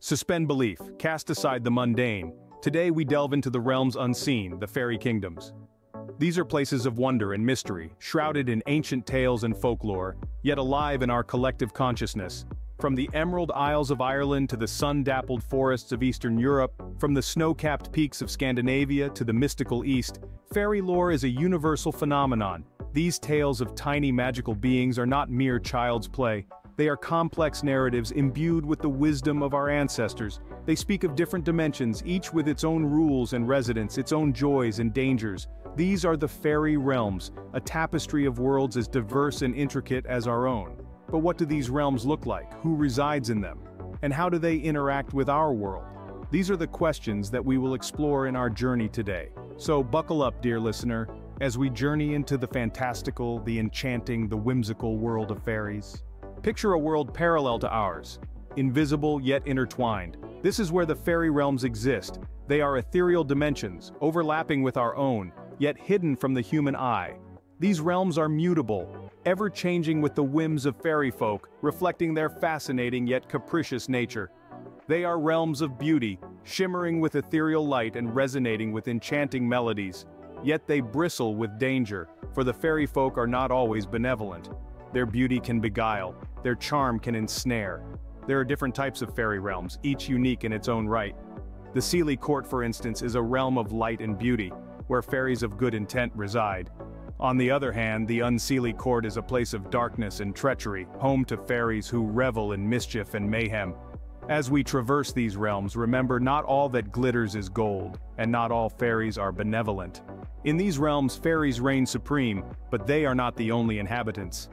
Suspend belief, cast aside the mundane. Today we delve into the realms unseen, the fairy kingdoms. These are places of wonder and mystery, shrouded in ancient tales and folklore, yet alive in our collective consciousness. From the Emerald Isles of Ireland to the sun-dappled forests of Eastern Europe, from the snow-capped peaks of Scandinavia to the mystical East, fairy lore is a universal phenomenon. These tales of tiny magical beings are not mere child's play. They are complex narratives imbued with the wisdom of our ancestors. They speak of different dimensions, each with its own rules and residents, its own joys and dangers. These are the fairy realms, a tapestry of worlds as diverse and intricate as our own. But what do these realms look like? Who resides in them? And how do they interact with our world? These are the questions that we will explore in our journey today. So buckle up, dear listener, as we journey into the fantastical, the enchanting, the whimsical world of fairies. Picture a world parallel to ours, invisible yet intertwined. This is where the fairy realms exist. They are ethereal dimensions, overlapping with our own, yet hidden from the human eye. These realms are mutable, ever-changing with the whims of fairy folk, reflecting their fascinating yet capricious nature. They are realms of beauty, shimmering with ethereal light and resonating with enchanting melodies. Yet they bristle with danger, for the fairy folk are not always benevolent. Their beauty can beguile, their charm can ensnare. There are different types of fairy realms, each unique in its own right. The Seelie Court, for instance, is a realm of light and beauty, where fairies of good intent reside. On the other hand, the Unseelie Court is a place of darkness and treachery, home to fairies who revel in mischief and mayhem. As we traverse these realms, remember not all that glitters is gold, and not all fairies are benevolent. In these realms, fairies reign supreme, but they are not the only inhabitants.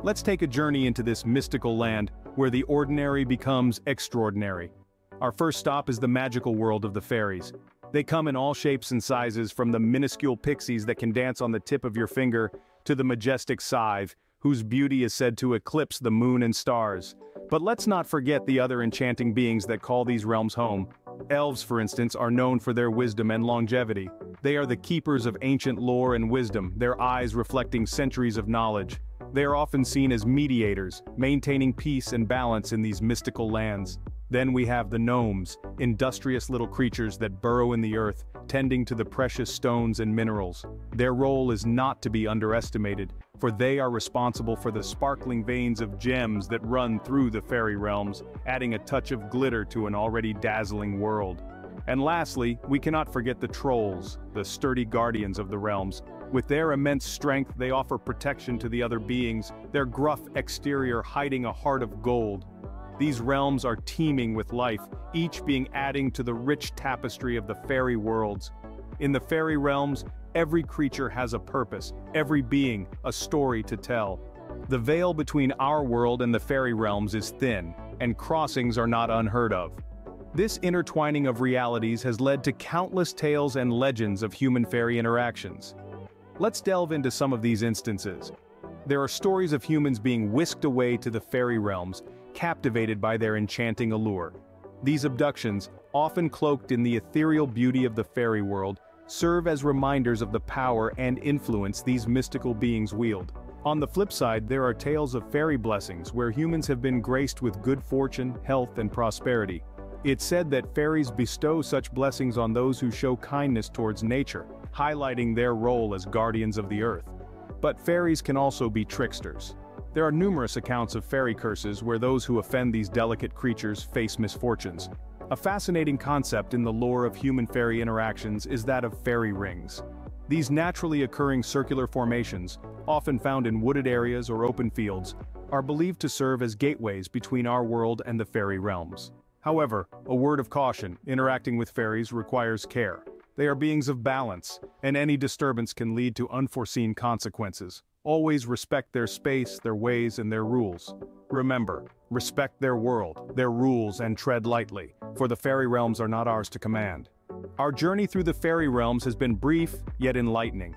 Let's take a journey into this mystical land, where the ordinary becomes extraordinary. Our first stop is the magical world of the fairies. They come in all shapes and sizes, from the minuscule pixies that can dance on the tip of your finger, to the majestic scythe, whose beauty is said to eclipse the moon and stars. But let's not forget the other enchanting beings that call these realms home. Elves, for instance, are known for their wisdom and longevity. They are the keepers of ancient lore and wisdom, their eyes reflecting centuries of knowledge. They are often seen as mediators, maintaining peace and balance in these mystical lands. Then we have the gnomes, industrious little creatures that burrow in the earth, tending to the precious stones and minerals. Their role is not to be underestimated, for they are responsible for the sparkling veins of gems that run through the fairy realms, adding a touch of glitter to an already dazzling world. And lastly, we cannot forget the trolls, the sturdy guardians of the realms. With their immense strength, they offer protection to the other beings, their gruff exterior hiding a heart of gold. These realms are teeming with life, each being adding to the rich tapestry of the fairy worlds. In the fairy realms, every creature has a purpose, every being, a story to tell. The veil between our world and the fairy realms is thin, and crossings are not unheard of. This intertwining of realities has led to countless tales and legends of human-fairy interactions. Let's delve into some of these instances. There are stories of humans being whisked away to the fairy realms, captivated by their enchanting allure. These abductions, often cloaked in the ethereal beauty of the fairy world, serve as reminders of the power and influence these mystical beings wield. On the flip side, there are tales of fairy blessings where humans have been graced with good fortune, health, and prosperity. It's said that fairies bestow such blessings on those who show kindness towards nature, highlighting their role as guardians of the earth. But fairies can also be tricksters. There are numerous accounts of fairy curses where those who offend these delicate creatures face misfortunes. A fascinating concept in the lore of human-fairy interactions is that of fairy rings. These naturally occurring circular formations, often found in wooded areas or open fields, are believed to serve as gateways between our world and the fairy realms. However, a word of caution: interacting with fairies requires care. They are beings of balance, and any disturbance can lead to unforeseen consequences. Always respect their space, their ways, and their rules. Remember, respect their world, their rules, and tread lightly, for the fairy realms are not ours to command. Our journey through the fairy realms has been brief, yet enlightening.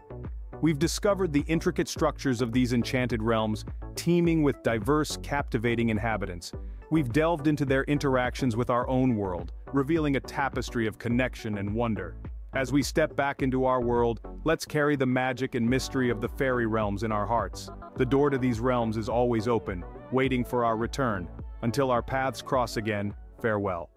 We've discovered the intricate structures of these enchanted realms, teeming with diverse, captivating inhabitants. We've delved into their interactions with our own world, revealing a tapestry of connection and wonder. As we step back into our world, let's carry the magic and mystery of the fairy realms in our hearts. The door to these realms is always open, waiting for our return. Until our paths cross again, farewell.